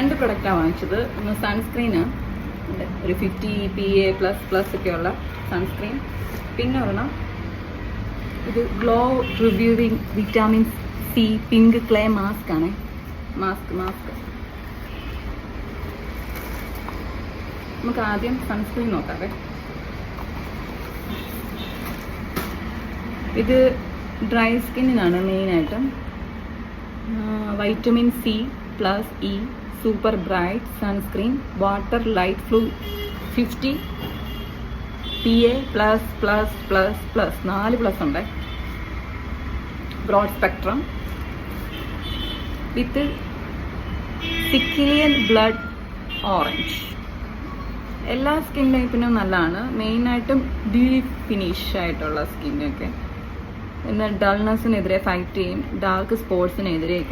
2 പ്രൊഡക്റ്റാണ് വാങ്ങിച്ചത്. ഒന്ന് സൺസ്ക്രീന് ഒരു 50 PA++ ഒക്കെയുള്ള സൺസ്ക്രീൻ. പിന്നെ ഒരെണ്ണം ഇത് ഗ്ലോ റിവ്യൂവിങ് vitamin C pink clay mask ആണ്. മാസ്ക് നമുക്ക് ആദ്യം സൺസ്ക്രീൻ നോക്കാവേ. ഇത് ഡ്രൈ സ്കിന്നിനാണ് മെയിനായിട്ടും. Vitamin C+E super bright sunscreen water light ഫ്ലൂ 50 PA++++, 4 പ്ലസ് ഉണ്ട്. Broad spectrum with Sicilian blood orange. എല്ലാ സ്കിൻ ടൈപ്പിനും നല്ലതാണ്. മെയിനായിട്ടും ഡീപ് ഫിനിഷ് ആയിട്ടുള്ള സ്കിന്നൊക്കെ. എന്നാൽ ഡൾനെസ്സിനെതിരെ ഫൈറ്റ് ചെയ്യും, ഡാർക്ക് സ്പോട്സിനെതിരെയൊക്കെ